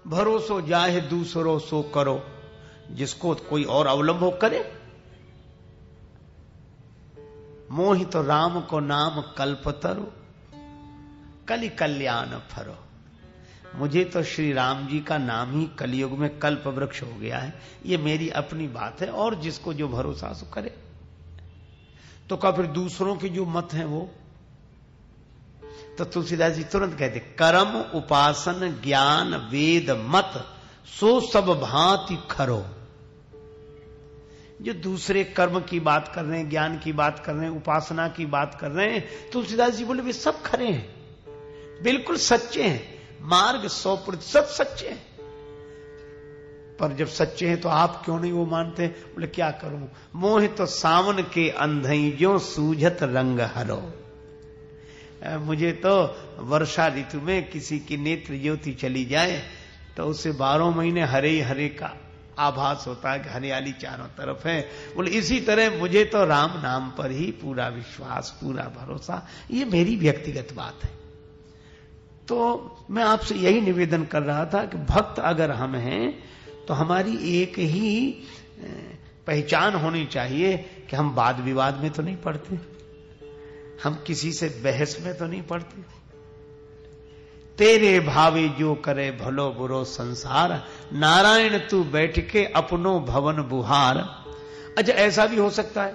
भरोसो जाहे दूसरो सो करो, जिसको कोई और अवलंब हो करे। मोहित तो राम को नाम कल्पतरु, कलि कल्याण फरो। मुझे तो श्री राम जी का नाम ही कलयुग में कल्प वृक्ष हो गया है। ये मेरी अपनी बात है, और जिसको जो भरोसा सो करे। तो क्या फिर दूसरों के जो मत हैं वो? तो तुलसीदास जी तुरंत कहते, कर्म उपासन ज्ञान वेद मत सो सब भांति खरो। जो दूसरे कर्म की बात कर रहे हैं, ज्ञान की बात कर रहे हैं, उपासना की बात कर रहे हैं, तुलसीदास जी बोले वे सब खरे हैं, बिल्कुल सच्चे हैं, मार्ग 100% सच्चे हैं। पर जब सच्चे हैं तो आप क्यों नहीं वो मानते? बोले क्या करूं, मोह तो सावन के अंधई जो सूझत रंग हरो। मुझे तो वर्षा ऋतु में किसी की नेत्र ज्योति चली जाए तो उसे 12 महीने हरे ही हरे का आभास होता है कि हरियाली चारों तरफ है। बोले इसी तरह मुझे तो राम नाम पर ही पूरा विश्वास, पूरा भरोसा। ये मेरी व्यक्तिगत बात है। तो मैं आपसे यही निवेदन कर रहा था कि भक्त अगर हम हैं तो हमारी एक ही पहचान होनी चाहिए कि हम वाद विवाद में तो नहीं पड़ते, हम किसी से बहस में तो नहीं पड़ते। तेरे भावे जो करे भलो बुरो संसार, नारायण तू बैठ के अपनो भवन बुहार। अच्छा, ऐसा भी हो सकता है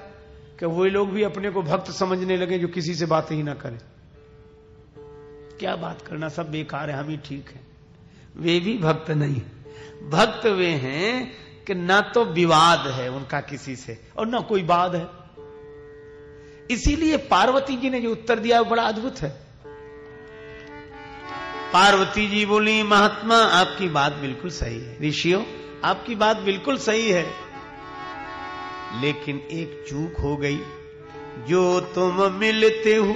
कि वो लोग भी अपने को भक्त समझने लगे जो किसी से बात ही ना करें। क्या बात करना, सब बेकार है, हम ही ठीक है। वे भी भक्त नहीं, भक्त वे हैं कि ना तो विवाद है उनका किसी से और ना कोई बात है। इसीलिए पार्वती जी ने जो उत्तर दिया वो बड़ा अद्भुत है। पार्वती जी बोली, महात्मा आपकी बात बिल्कुल सही है, ऋषियों आपकी बात बिल्कुल सही है, लेकिन एक चूक हो गई। जो तुम मिलते हो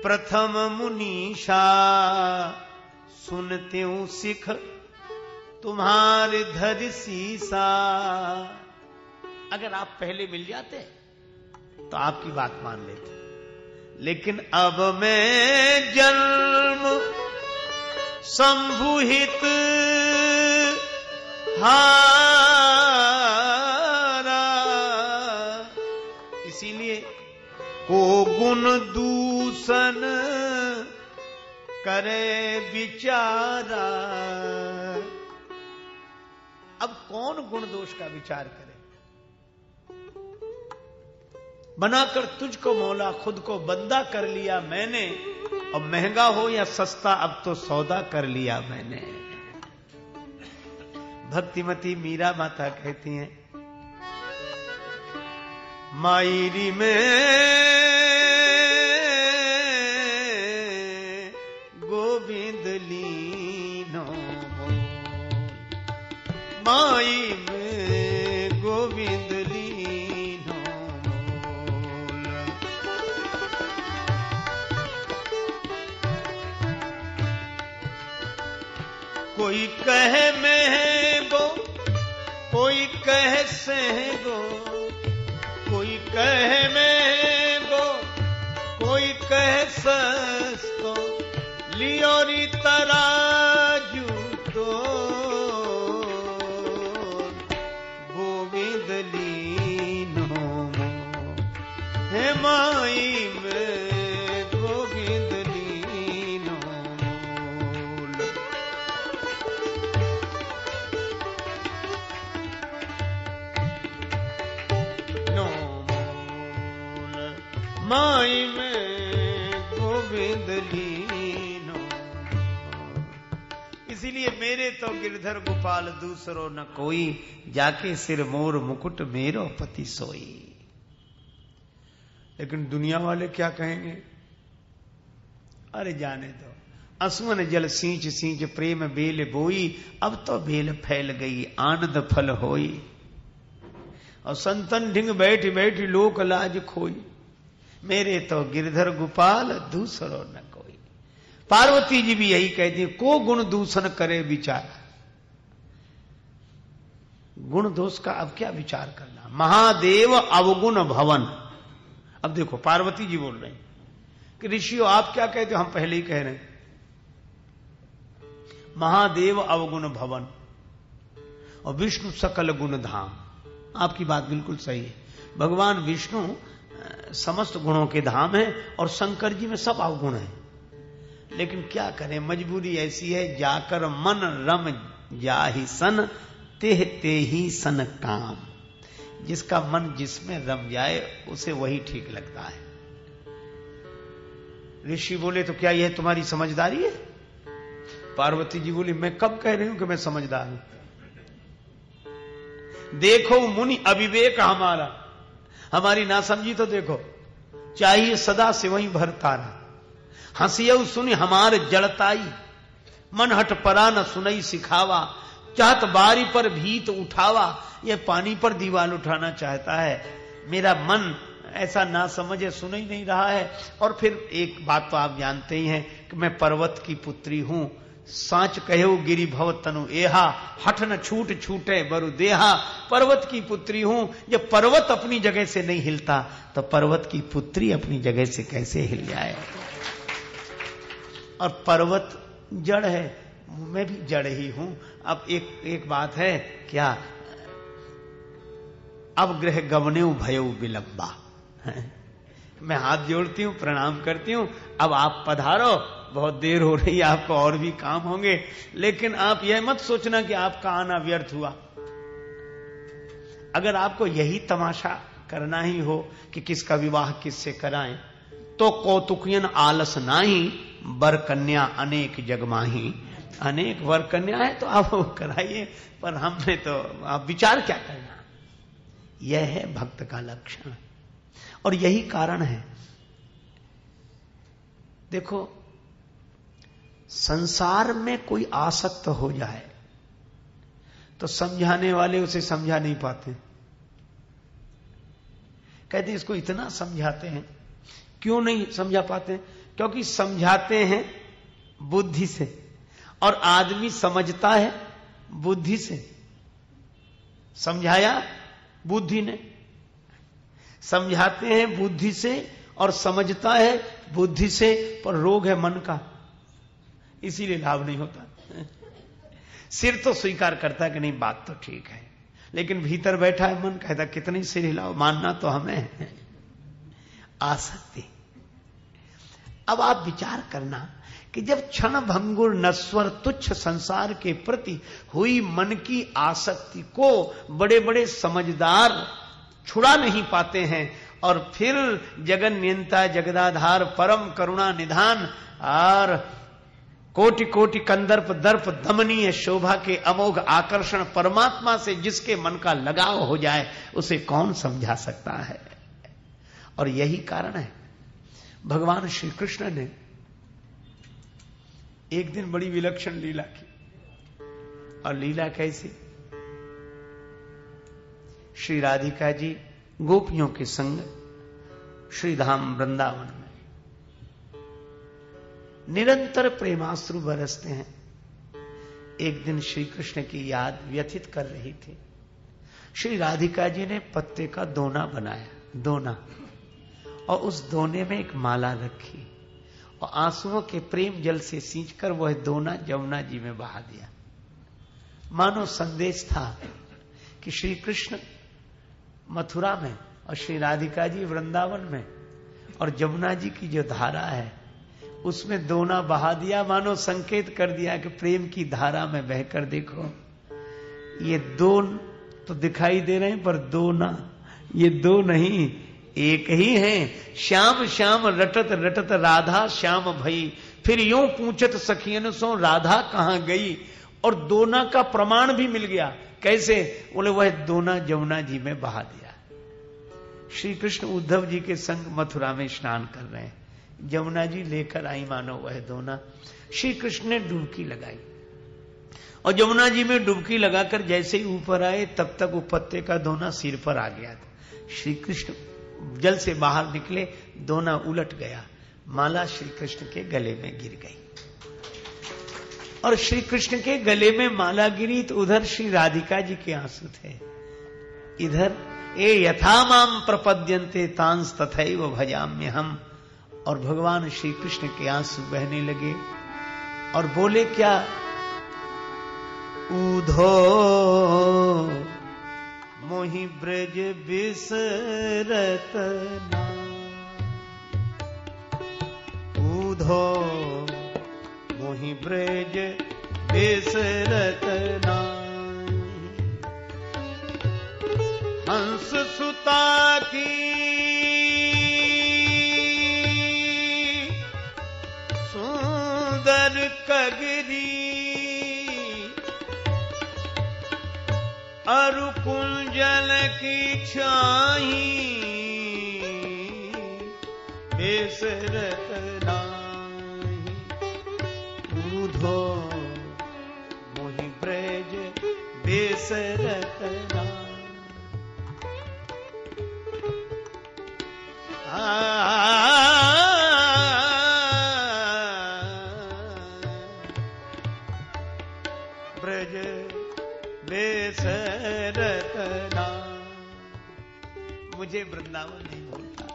प्रथम मुनीषा, सुनते हूं सिख तुम्हारे धर सीसा। अगर आप पहले मिल जाते तो आपकी बात मान लेते, लेकिन अब मैं जन्म संभुहित हारा, इसीलिए को गुण दूषण करे विचारा। अब कौन गुण दोष का विचार करे? बनाकर तुझको मौला खुद को बंदा कर लिया मैंने, और महंगा हो या सस्ता अब तो सौदा कर लिया मैंने। भक्तिमती मीरा माता कहती हैं, मायरी में गोविंद लीनो, माई में गोविंद लीनो। कोई कहे मैं गो, कोई कहे से गो, कोई कहे मैं गो, कोई कहे सस्तो, लियोरी तराजू तो गोविंद लीनो हे माई में गोविंद लीनो। नो माई में गोविंद लीनो। इसीलिए मेरे तो गिरधर गोपाल दूसरो न कोई, जाके सिर मोर मुकुट मेरो पति सोई। लेकिन दुनिया वाले क्या कहेंगे? अरे जाने दो, असुवन जल सींच सींच प्रेम बेल बोई, अब तो बेल फैल गई आनंद फल होई। और संतन ढिंग बैठ बैठ लोक लाज खोई, मेरे तो गिरधर गोपाल दूसरो न कोई। पार्वती जी भी यही कहती है, को गुण दूषण करे विचार। गुण दोष का अब क्या विचार करना, महादेव अवगुण भवन। अब देखो पार्वती जी बोल रहे हैं कि ऋषियों आप क्या कहते हो, हम पहले ही कह रहे हैं। महादेव अवगुण भवन और विष्णु सकल गुण धाम। आपकी बात बिल्कुल सही है। भगवान विष्णु समस्त गुणों के धाम है और शंकर जी में सब अवगुण है। लेकिन क्या करें, मजबूरी ऐसी है, जाकर मन रम जाहि सन तेह ते ही सन काम। जिसका मन जिसमें रम जाए उसे वही ठीक लगता है। ऋषि बोले तो क्या यह तुम्हारी समझदारी है? पार्वती जी बोली मैं कब कह रही हूं कि मैं समझदार हूं? देखो मुनि अविवेक हमारा, हमारी नासमझी तो देखो। चाहिए सदा से वही भरतारा, हंसियऊ सुनी हमारे जड़ताई। मन हट परा न सुनई सिखावा, चाहत बारी पर भीत उठावा। ये पानी पर दीवार उठाना चाहता है, मेरा मन ऐसा ना समझे, सुन ही नहीं रहा है। और फिर एक बात तो आप जानते ही हैं कि मैं पर्वत की पुत्री हूं। सांच कहो गिरी भव तनु एहा, हठ न छूट छूटे बरु देहा। पर्वत की पुत्री हूं, जब पर्वत अपनी जगह से नहीं हिलता तो पर्वत की पुत्री अपनी जगह से कैसे हिल जाए? और पर्वत जड़ है, मैं भी जड़ ही हूं। अब एक बात है क्या, अब ग्रह गमनेऊ भयऊ विलंबा। मैं हाथ जोड़ती हूं, प्रणाम करती हूं। अब आप पधारो, बहुत देर हो रही है, आपको और भी काम होंगे। लेकिन आप यह मत सोचना कि आपका आना व्यर्थ हुआ। अगर आपको यही तमाशा करना ही हो कि किसका विवाह किससे कराएं, तो कौतुकियन आलस नाही, बर कन्या अनेक जगमाही। अनेक वर कन्या है तो आप कराइए, पर हमने तो आप विचार क्या करना। यह है भक्त का लक्षण और यही कारण है। देखो, संसार में कोई आसक्त हो जाए तो समझाने वाले उसे समझा नहीं पाते। कहते इसको इतना समझाते हैं, क्यों नहीं समझा पाते? क्योंकि समझाते हैं बुद्धि से और आदमी समझता है बुद्धि से। समझाया बुद्धि ने, समझाते हैं बुद्धि से और समझता है बुद्धि से, पर रोग है मन का, इसीलिए लाभ नहीं होता। सिर तो स्वीकार करता है कि नहीं बात तो ठीक है, लेकिन भीतर बैठा है मन कहता कितनी सिर हिलाओ, मानना तो हमें है। आसक्ति। अब आप विचार करना कि जब क्षण भंगुर नश्वर तुच्छ संसार के प्रति हुई मन की आसक्ति को बड़े बड़े समझदार छुड़ा नहीं पाते हैं, और फिर जगन नियंता जगदाधार परम करुणा निधान और कोटि कोटि कंदर्प दर्प दमनीय शोभा के अमोघ आकर्षण परमात्मा से जिसके मन का लगाव हो जाए उसे कौन समझा सकता है? और यही कारण है भगवान श्री कृष्ण ने एक दिन बड़ी विलक्षण लीला की। और लीला कैसी? श्री राधिका जी गोपियों के संग श्री धाम वृंदावन में निरंतर प्रेमाश्रु बरसते हैं। एक दिन श्री कृष्ण की याद व्यथित कर रही थी। श्री राधिका जी ने पत्ते का दोना बनाया, दोना, और उस दोने में एक माला रखी और आंसुओं के प्रेम जल से सींचकर वह दोना जमुना जी में बहा दिया। मानो संदेश था कि श्री कृष्ण मथुरा में और श्री राधिका जी वृंदावन में, और जमुना जी की जो धारा है उसमें दोना बहा दिया। मानो संकेत कर दिया कि प्रेम की धारा में बहकर देखो, ये दो तो दिखाई दे रहे हैं पर दो ना, ये दो नहीं एक ही हैं। श्याम श्याम रटत रटत राधा श्याम भई, फिर यूं पूछत सखियन सो राधा कहां गई। और दोना का प्रमाण भी मिल गया। कैसे? बोले वह दोना जमुना जी में बहा दिया। श्री कृष्ण उद्धव जी के संग मथुरा में स्नान कर रहे हैं, जमुना जी लेकर आई मानो वह दोना। श्री कृष्ण ने डुबकी लगाई और जमुना जी में डुबकी लगाकर जैसे ही ऊपर आए तब तक वो पत्ते का दोना सिर पर आ गया था। श्री कृष्ण जल से बाहर निकले, दोना उलट गया, माला श्री कृष्ण के गले में गिर गई। और श्री कृष्ण के गले में माला गिरी तो उधर श्री राधिका जी के आंसू थे, इधर ए यथा माम प्रपद्यन्ते तांस तथैव भजाम्य हम। और भगवान श्री कृष्ण के आंसू बहने लगे और बोले क्या ऊधो मोहि ब्रज बिसरत ऊधो मोहि ब्रज बिसरत हंस सुता की सुंदर कगरी अरु कुंजल की छाही बिसरत नाही ऊधो मोहि ब्रज बिसरत नाही ब्रज बिसरत नाही मुझे वृंदावन नहीं भूलता।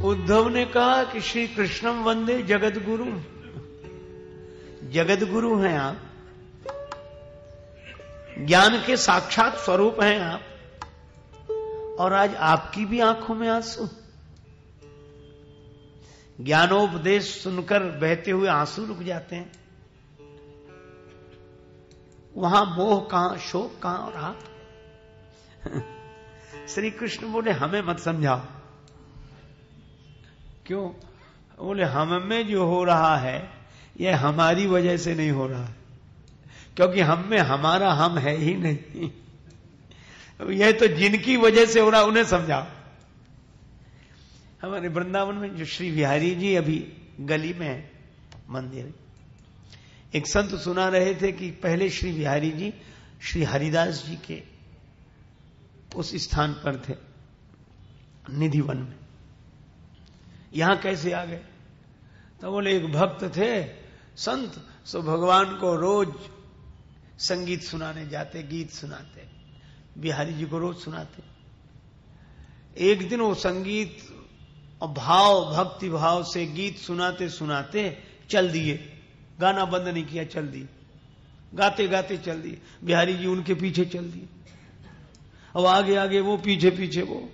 उद्धव ने कहा कि श्री कृष्णम वंदे जगत गुरु, जगत गुरु हैं आप, ज्ञान के साक्षात स्वरूप हैं आप, और आज आपकी भी आंखों में आंसू। ज्ञानोपदेश सुनकर बहते हुए आंसू रुक जाते हैं। वहां मोह कहां, शोक कहां, और आप श्री कृष्ण बोले हमें मत समझाओ। क्यों? बोले हम में जो हो रहा है यह हमारी वजह से नहीं हो रहा है, क्योंकि हम में हमारा हम है ही नहीं। यह तो जिनकी वजह से हो रहा उन्हें समझाओ। हमारे वृंदावन में जो श्री बिहारी जी अभी गली में है मंदिर, एक संत सुना रहे थे कि पहले श्री बिहारी जी श्री हरिदास जी के उस स्थान पर थे निधिवन में। यहां कैसे आ गए? तो बोले एक भक्त थे संत, सो भगवान को रोज संगीत सुनाने जाते, गीत सुनाते, बिहारी जी को रोज सुनाते। एक दिन वो संगीत और भाव, भक्ति भाव से गीत सुनाते सुनाते चल दिए, गाना बंद नहीं किया, चल दिए, गाते गाते चल दिए। बिहारी जी उनके पीछे चल दिए, अब आगे आगे वो, पीछे पीछे वो।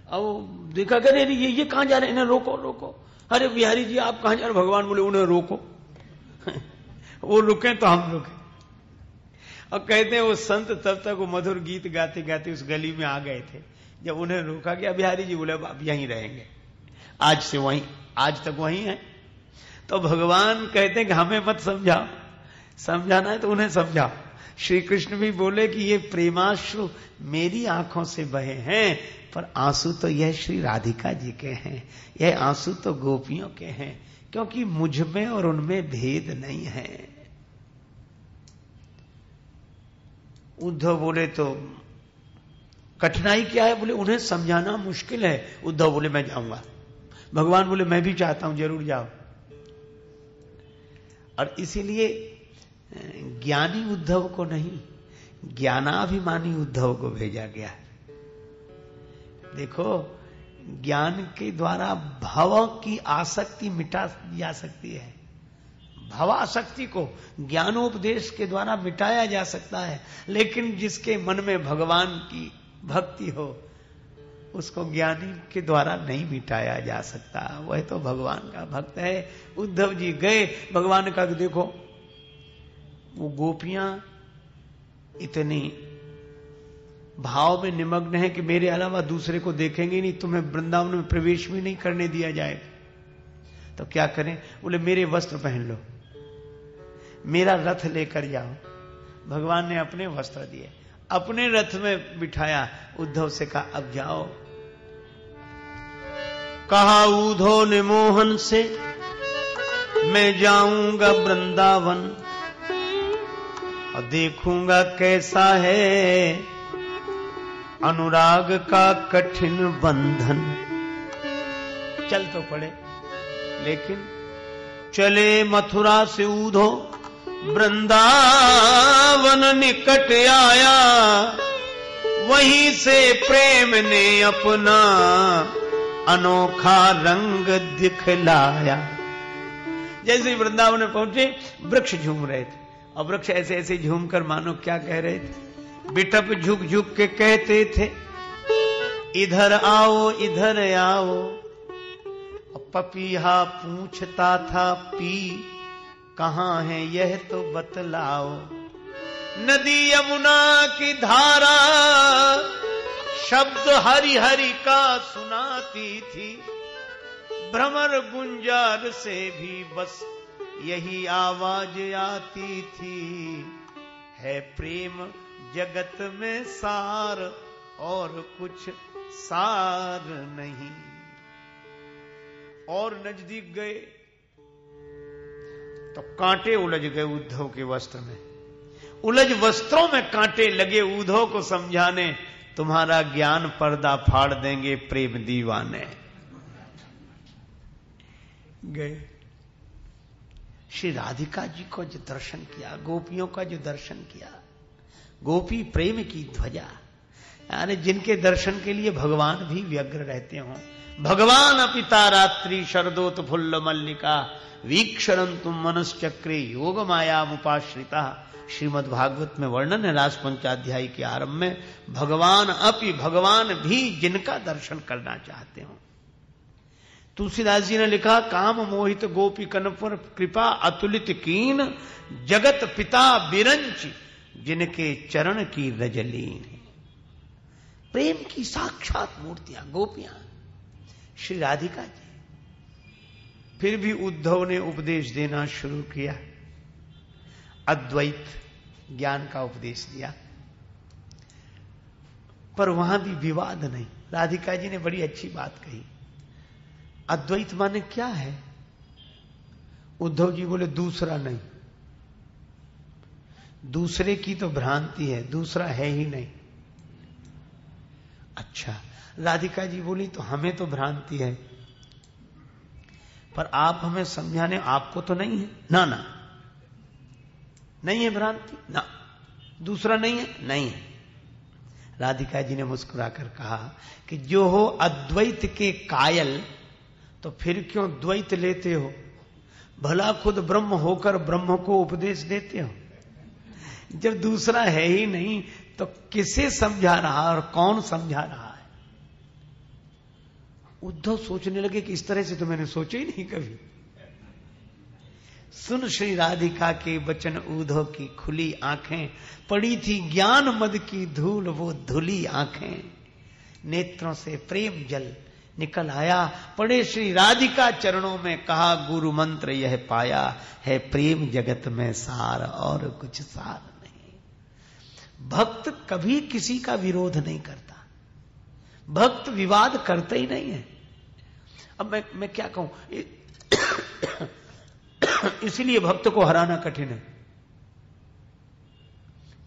अब देखा करे ये कहां जा रहे हैं, इन्हें रोको रोको। अरे बिहारी जी आप कहां जा रहे? भगवान बोले उन्हें रोको। वो रुके तो हम रुके। और कहते हैं वो संत तब तक वो मधुर गीत गाते गाते उस गली में आ गए थे। जब उन्हें रोका गया, बिहारी जी बोले अब यहीं रहेंगे, आज से वहीं, आज तक वहीं है। तो भगवान कहते हैं कि हमें मत समझाओ, समझाना है तो उन्हें समझाओ। श्री कृष्ण भी बोले कि ये प्रेमाश्रु मेरी आंखों से बहे हैं, पर आंसू तो यह श्री राधिका जी के हैं, यह आंसू तो गोपियों के हैं, क्योंकि मुझ में और उनमें भेद नहीं है। उद्धव बोले तो कठिनाई क्या है? बोले उन्हें समझाना मुश्किल है। उद्धव बोले मैं जाऊंगा। भगवान बोले मैं भी चाहता हूं, जरूर जाओ। और इसीलिए ज्ञानी उद्धव को नहीं, ज्ञानाभिमानी उद्धव को भेजा गया। देखो, ज्ञान के द्वारा भव की आसक्ति मिटा जा सकती है। भवासक्ति को ज्ञानोपदेश के द्वारा मिटाया जा सकता है, लेकिन जिसके मन में भगवान की भक्ति हो उसको ज्ञानी के द्वारा नहीं मिटाया जा सकता। वह तो भगवान का भक्त है। उद्धव जी गए, भगवान ने कहा कि देखो वो गोपियां इतनी भाव में निमग्न है कि मेरे अलावा दूसरे को देखेंगे नहीं, तुम्हें वृंदावन में प्रवेश भी नहीं करने दिया जाएगा। तो क्या करें? बोले मेरे वस्त्र पहन लो, मेरा रथ लेकर जाओ। भगवान ने अपने वस्त्र दिए, अपने रथ में बिठाया। उद्धव से कहा अब जाओ। कहा उद्धव ने मोहन से मैं जाऊंगा वृंदावन और देखूंगा कैसा है अनुराग का कठिन बंधन। चल तो पड़े, लेकिन चले मथुरा से उद्धव वृंदावन निकट आया, वहीं से प्रेम ने अपना अनोखा रंग दिखलाया। जैसे ही वृंदावन में पहुंचे वृक्ष झूम रहे थे, और वृक्ष ऐसे ऐसे झूम कर मानो क्या कह रहे थे, बिटप झुक झुक के कहते थे, इधर आओ इधर आओ। और पपीहा पूछता था पी कहां है यह तो बतलाओ। नदी यमुना की धारा शब्द हरि हरि का सुनाती थी, भ्रमर गुंजार से भी बस यही आवाज आती थी, है प्रेम जगत में सार और कुछ सार नहीं। और नजदीक गए तो कांटे उलझ गए उद्धव के वस्त्र में, उलझ वस्त्रों में कांटे लगे। उद्धव को समझाने, तुम्हारा ज्ञान पर्दा फाड़ देंगे प्रेम दीवाने। गए श्री राधिका जी को जो दर्शन किया, गोपियों का जो दर्शन किया, गोपी प्रेम की ध्वजा, यानी जिनके दर्शन के लिए भगवान भी व्यग्र रहते हों। भगवान अपिता रात्रि शरदोत फुल्ल मल्लिका वीक्षरंतु मनश्चक्रे योग माया मुपाश्रिता। श्रीमद् भागवत में वर्णन है रास पंचाध्याय के आरंभ में, भगवान अपि, भगवान भी जिनका दर्शन करना चाहते हो। तुलसीदास जी ने लिखा, काम मोहित गोपी कन पर कृपा अतुलित कीन, जगत पिता बिरंच जिनके चरण की रजलीन। प्रेम की साक्षात मूर्तियां गोपियां श्री राधिका जी। फिर भी उद्धव ने उपदेश देना शुरू किया, अद्वैत ज्ञान का उपदेश दिया, पर वहां भी विवाद नहीं। राधिका जी ने बड़ी अच्छी बात कही, अद्वैत माने क्या है? उद्धव जी बोले दूसरा नहीं, दूसरे की तो भ्रांति है, दूसरा है ही नहीं। अच्छा, राधिका जी बोली तो हमें तो भ्रांति है, पर आप हमें समझाने, आपको तो नहीं है ना? ना नहीं है भ्रांति ना, दूसरा नहीं है, नहीं है। राधिका जी ने मुस्कुराकर कहा कि जो हो अद्वैत के कायल तो फिर क्यों द्वैत लेते हो? भला खुद ब्रह्म होकर ब्रह्म को उपदेश देते हो। जब दूसरा है ही नहीं तो किसे समझा रहा और कौन समझा रहा है? उद्धव सोचने लगे कि इस तरह से तो मैंने सोचा ही नहीं कभी। सुन श्री राधिका के वचन उद्धव की खुली आंखें, पड़ी थी ज्ञान मद की धूल वो धुली आंखें, नेत्रों से प्रेम जल निकल आया, पड़े श्री राधिका चरणों में, कहा गुरु मंत्र यह पाया, है प्रेम जगत में सार और कुछ सार नहीं। भक्त कभी किसी का विरोध नहीं करता, भक्त विवाद करते ही नहीं है। अब मैं क्या कहूं, इसलिए भक्त को हराना कठिन है।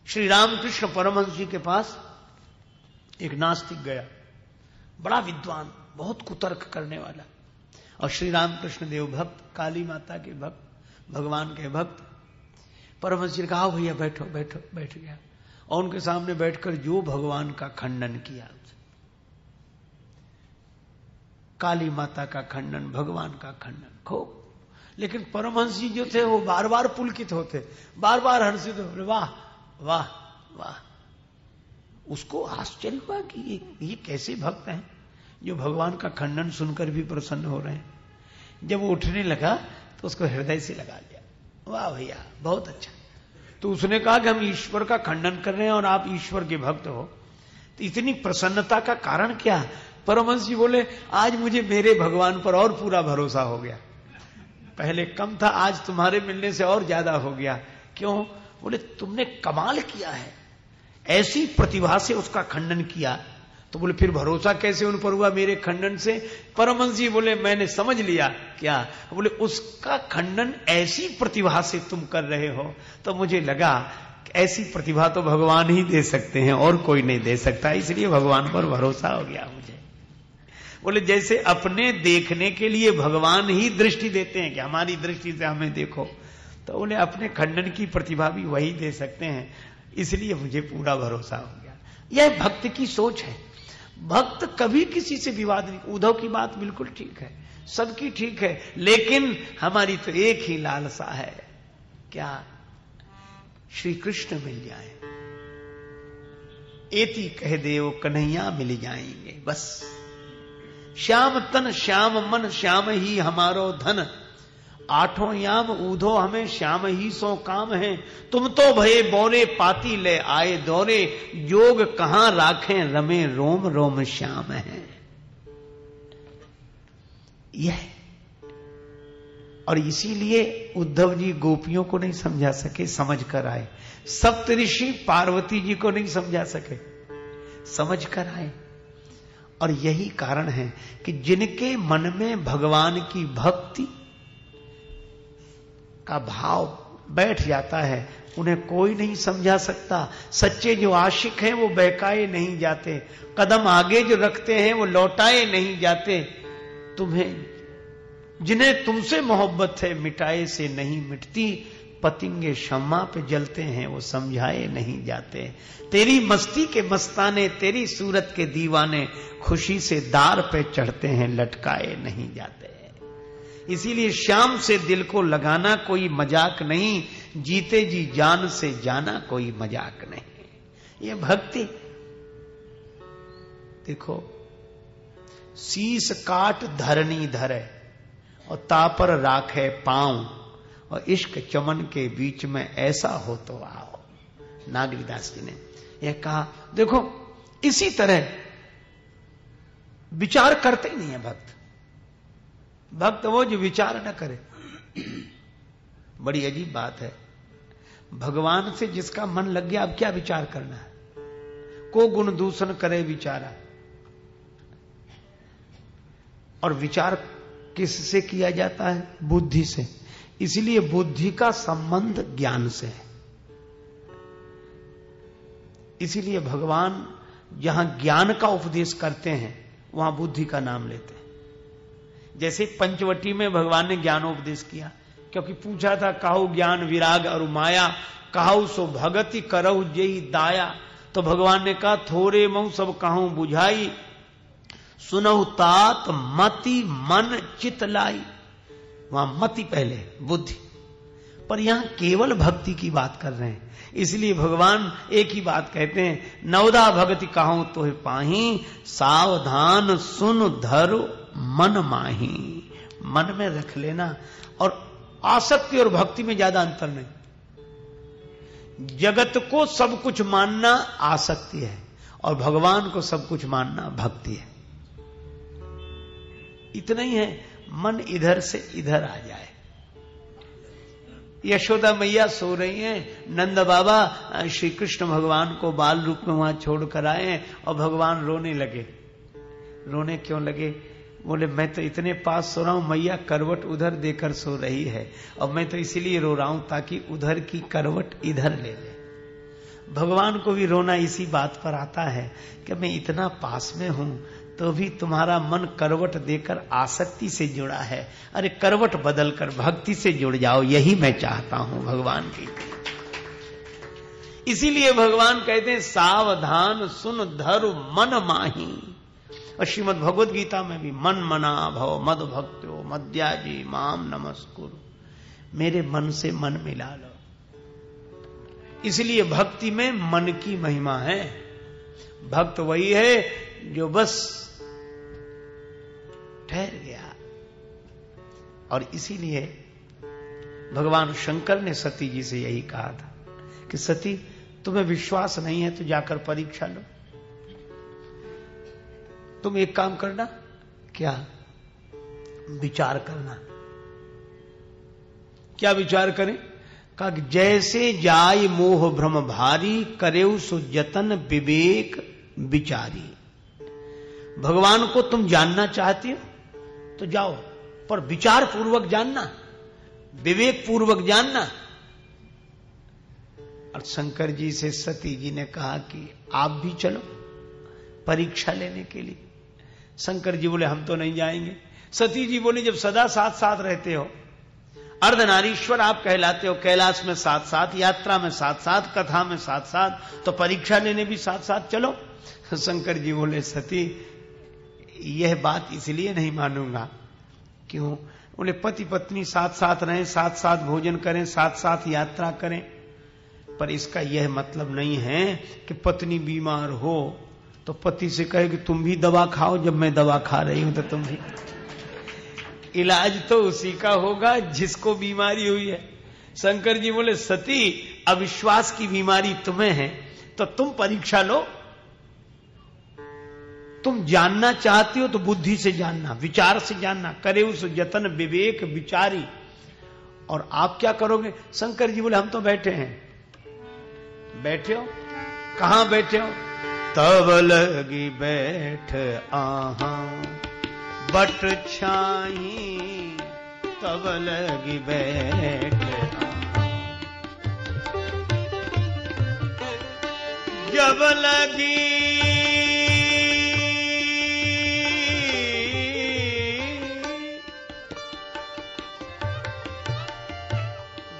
श्री रामकृष्ण परमहंस जी के पास एक नास्तिक गया, बड़ा विद्वान, बहुत कुतर्क करने वाला, और श्री रामकृष्ण देव भक्त, काली माता के भक्त, भगवान के भक्त। परमहंस जी ने कहा भैया बैठो बैठो, बैठ गया और उनके सामने बैठकर जो भगवान का खंडन किया, काली माता का खंडन, भगवान का खंडन खूब। लेकिन परमहंस जी जो थे वो बार बार पुलकित होते, बार बार हर्षित होते, वाह वाह वाह। उसको आश्चर्य हुआ कि ये कैसे भक्त हैं जो भगवान का खंडन सुनकर भी प्रसन्न हो रहे हैं। जब वो उठने लगा तो उसको हृदय से लगा लिया, वाह भैया बहुत अच्छा। तो उसने कहा कि हम ईश्वर का खंडन कर रहे हैं और आप ईश्वर के भक्त हो, तो इतनी प्रसन्नता का कारण क्या? परमहंस जी बोले, आज मुझे मेरे भगवान पर और पूरा भरोसा हो गया, पहले कम था, आज तुम्हारे मिलने से और ज्यादा हो गया। क्यों? बोले तुमने कमाल किया है, ऐसी प्रतिभा से उसका खंडन किया। तो बोले फिर भरोसा कैसे उन पर हुआ मेरे खंडन से? परमहंस जी बोले मैंने समझ लिया। क्या? बोले उसका खंडन ऐसी प्रतिभा से तुम कर रहे हो तो मुझे लगा ऐसी प्रतिभा तो भगवान ही दे सकते हैं और कोई नहीं दे सकता, इसलिए भगवान पर भरोसा हो गया मुझे। बोले जैसे अपने देखने के लिए भगवान ही दृष्टि देते हैं कि हमारी दृष्टि से हमें देखो, तो बोले अपने खंडन की प्रतिभा भी वही दे सकते हैं, इसलिए मुझे पूरा भरोसा हो गया। यह भक्त की सोच है। भक्त कभी किसी से विवाद नहीं। उद्धव की बात बिल्कुल ठीक है, सबकी ठीक है, लेकिन हमारी तो एक ही लालसा है, क्या? श्री कृष्ण मिल जाए। एति कह देव कन्हैया मिल जाएंगे, बस। श्याम तन श्याम मन श्याम ही हमारो धन, आठों याम ऊधो हमें श्याम ही सो काम है। तुम तो भये बोरे पाती ले आए दौरे, जोग कहां राखें रमे रोम रोम श्याम है। यह, और इसीलिए उद्धव जी गोपियों को नहीं समझा सके, समझ कर आए। सप्तऋषि पार्वती जी को नहीं समझा सके, समझ कर आए। और यही कारण है कि जिनके मन में भगवान की भक्ति का भाव बैठ जाता है, उन्हें कोई नहीं समझा सकता। सच्चे जो आशिक हैं वो बहकाए नहीं जाते, कदम आगे जो रखते हैं वो लौटाए नहीं जाते। तुम्हें, जिन्हें तुमसे मोहब्बत है मिटाए से नहीं मिटती, पतिंगे शम्मा पे जलते हैं वो समझाए नहीं जाते। तेरी मस्ती के मस्ताने, तेरी सूरत के दीवाने, खुशी से दार पे चढ़ते हैं लटकाए नहीं जाते। इसीलिए श्याम से दिल को लगाना कोई मजाक नहीं, जीते जी जान से जाना कोई मजाक नहीं। ये भक्ति देखो, शीस काट धरनी धरे और तापर राखे पांव, और इश्क चमन के बीच में ऐसा हो तो आओ। नागरीदास जी ने यह कहा। देखो, इसी तरह विचार करते ही नहीं है भक्त। भक्त वो जो विचार न करे। बड़ी अजीब बात है, भगवान से जिसका मन लग गया, अब क्या विचार करना है? को गुण दूषण करे विचारा। और विचार किससे किया जाता है? बुद्धि से। इसलिए बुद्धि का संबंध ज्ञान से है। इसीलिए भगवान जहां ज्ञान का उपदेश करते हैं वहां बुद्धि का नाम लेते हैं। जैसे पंचवटी में भगवान ने ज्ञानोपदेश किया, क्योंकि पूछा था काहू ज्ञान विराग और माया, काहू सो भगति करहु जेहि दाया। तो भगवान ने कहा थोड़े मऊ सब कहूं बुझाई, सुनहु तात मति मन चित लाई। वहां मति पहले, बुद्धि। पर यहां केवल भक्ति की बात कर रहे हैं, इसलिए भगवान एक ही बात कहते हैं, नवदा भगति कहूं तो पाही, सावधान सुन धरो मन माही। मन में रख लेना। और आसक्ति और भक्ति में ज्यादा अंतर नहीं। जगत को सब कुछ मानना आसक्ति है, और भगवान को सब कुछ मानना भक्ति है। इतना ही है, मन इधर से इधर आ जाए। यशोदा मैया सो रही हैं, नंद बाबा श्री कृष्ण भगवान को बाल रूप में वहां छोड़ कर आए, और भगवान रोने लगे। रोने क्यों लगे? बोले मैं तो इतने पास सो रहा हूं, मैया करवट उधर देकर सो रही है, और मैं तो इसीलिए रो रहा हूं ताकि उधर की करवट इधर ले ले। भगवान को भी रोना इसी बात पर आता है कि मैं इतना पास में हूं तो भी तुम्हारा मन करवट देकर आसक्ति से जुड़ा है। अरे करवट बदलकर भक्ति से जुड़ जाओ, यही मैं चाहता हूं भगवान की। इसीलिए भगवान कहते हैं सावधान सुन धरु मन माही। और श्रीमद् भगवद गीता में भी मन मना भव मद भक्त्यो मद्याजी माम नमस्कुरु, मेरे मन से मन मिला लो। इसलिए भक्ति में मन की महिमा है। भक्त वही है जो बस ठहर गया। और इसीलिए भगवान शंकर ने सती जी से यही कहा था कि सती, तुम्हें विश्वास नहीं है तो जाकर परीक्षा लो। तुम एक काम करना, क्या? विचार करना। क्या विचार करें? कहा जैसे जाय मोह भ्रम भारी, करेउ सो जतन विवेक विचारी। भगवान को तुम जानना चाहती हो तो जाओ, पर विचार पूर्वक जानना, विवेक पूर्वक जानना। और शंकर जी से सती जी ने कहा कि आप भी चलो परीक्षा लेने के लिए। शंकर जी बोले हम तो नहीं जाएंगे। सती जी बोली जब सदा साथ साथ रहते हो, अर्धनारीश्वर आप कहलाते हो, कैलाश में साथ साथ, यात्रा में साथ साथ, कथा में साथ साथ, तो परीक्षा लेने भी साथ साथ चलो। शंकर जी बोले सती यह बात इसलिए नहीं मानूंगा क्यों? बोले पति पत्नी साथ साथ रहें, साथ साथ भोजन करें, साथ साथ यात्रा करें। पर इसका यह मतलब नहीं है कि पत्नी बीमार हो तो पति से कहे कि तुम भी दवा खाओ, जब मैं दवा खा रही हूं तो तुम भी। इलाज तो उसी का होगा जिसको बीमारी हुई है। शंकर जी बोले सती, अविश्वास की बीमारी तुम्हें है तो तुम परीक्षा लो। तुम जानना चाहती हो तो बुद्धि से जानना, विचार से जानना, करे उस जतन विवेक विचारी। और आप क्या करोगे? शंकर जी बोले हम तो बैठे हैं। बैठे हो? कहां बैठे हो? तब लगी बैठ आहा बट छाई, तब लगी बैठ जब लगी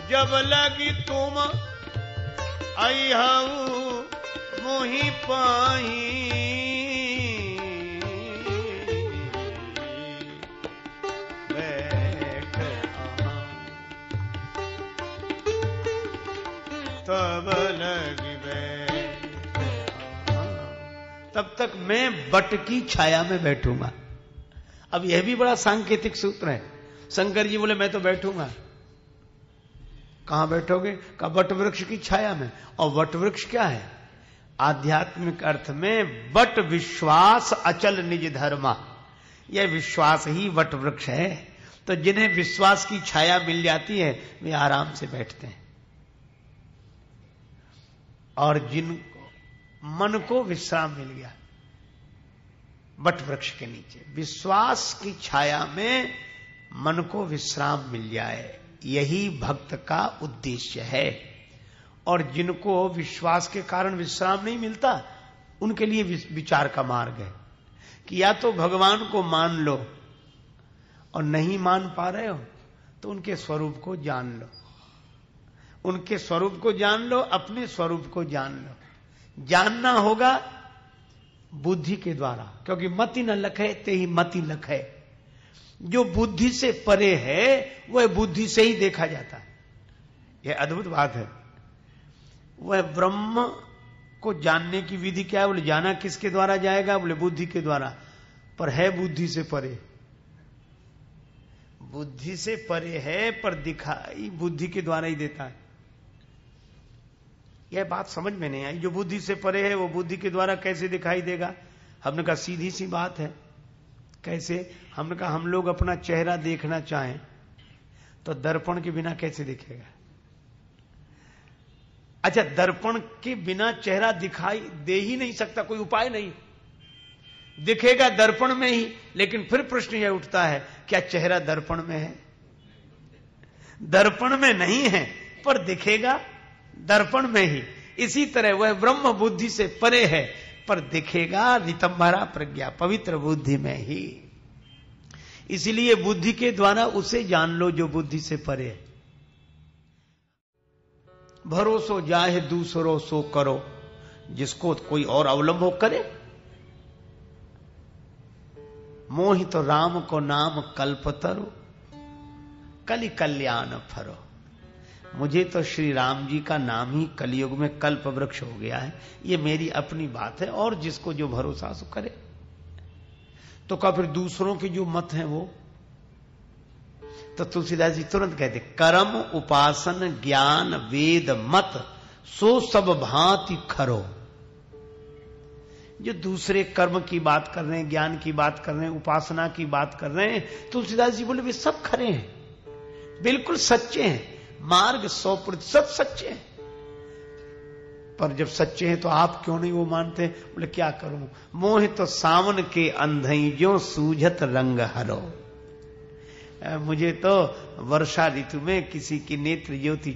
जब लगी तुम आई हूं मोही पाई, बैठ तब लगी बैठ। तब तक मैं बट की छाया में बैठूंगा। अब यह भी बड़ा सांकेतिक सूत्र है। शंकर जी बोले मैं तो बैठूंगा। कहां बैठोगे? का वट वृक्ष की छाया में। और वट वृक्ष क्या है? आध्यात्मिक अर्थ में वट विश्वास अचल निज धर्मा। यह विश्वास ही वट वृक्ष है। तो जिन्हें विश्वास की छाया मिल जाती है वे आराम से बैठते हैं, और जिनको मन को विश्राम मिल गया वट वृक्ष के नीचे, विश्वास की छाया में मन को विश्राम मिल जाए, यही भक्त का उद्देश्य है। और जिनको विश्वास के कारण विश्राम नहीं मिलता उनके लिए विचार का मार्ग है कि या तो भगवान को मान लो, और नहीं मान पा रहे हो तो उनके स्वरूप को जान लो। उनके स्वरूप को जान लो, अपने स्वरूप को जान लो। जानना होगा बुद्धि के द्वारा, क्योंकि मति न लखे ते ही मति लखे। जो बुद्धि से परे है वह बुद्धि से ही देखा जाता है। यह अद्भुत बात है। वह ब्रह्म को जानने की विधि क्या है? बोले जाना किसके द्वारा जाएगा? बोले बुद्धि के द्वारा। पर है बुद्धि से परे, बुद्धि से परे है, पर दिखाई बुद्धि के द्वारा ही देता है। यह बात समझ में नहीं आई। जो बुद्धि से परे है वो बुद्धि के द्वारा कैसे दिखाई देगा? हमने कहा सीधी सी बात है। कैसे? हमने कहा हम लोग अपना चेहरा देखना चाहें तो दर्पण के बिना कैसे दिखेगा? अच्छा, दर्पण के बिना चेहरा दिखाई दे ही नहीं सकता, कोई उपाय नहीं। दिखेगा दर्पण में ही। लेकिन फिर प्रश्न यह उठता है, क्या चेहरा दर्पण में है? दर्पण में नहीं है, पर दिखेगा दर्पण में ही। इसी तरह वह ब्रह्म बुद्धि से परे है, पर दिखेगा ऋतंभरा प्रज्ञा, पवित्र बुद्धि में ही। इसलिए बुद्धि के द्वारा उसे जान लो जो बुद्धि से परे है। भरोसो जाहे दूसरो सो करो, जिसको कोई और अवलंबो करे। मोहि तो राम को नाम कल्पतरु, कलि कल्याण फरो। मुझे तो श्री राम जी का नाम ही कलयुग में कल्प वृक्ष हो गया है। ये मेरी अपनी बात है, और जिसको जो भरोसा सो करे। तो क्या फिर दूसरों के जो मत हैं वो? तो तुलसीदास जी तुरंत कहते, कर्म उपासन ज्ञान वेद मत सो सब भांति खरो। जो दूसरे कर्म की बात कर रहे हैं, ज्ञान की बात कर रहे हैं, उपासना की बात कर रहे हैं, तुलसीदास जी बोले वे सब खरे हैं, बिल्कुल सच्चे हैं। मार्ग 100% सच्चे हैं। पर जब सच्चे हैं तो आप क्यों नहीं वो मानते? बोले क्या करूं, मोह तो सावन के अंधई जो सूझत रंग हरो। मुझे तो वर्षा ऋतु में किसी की नेत्र ज्योति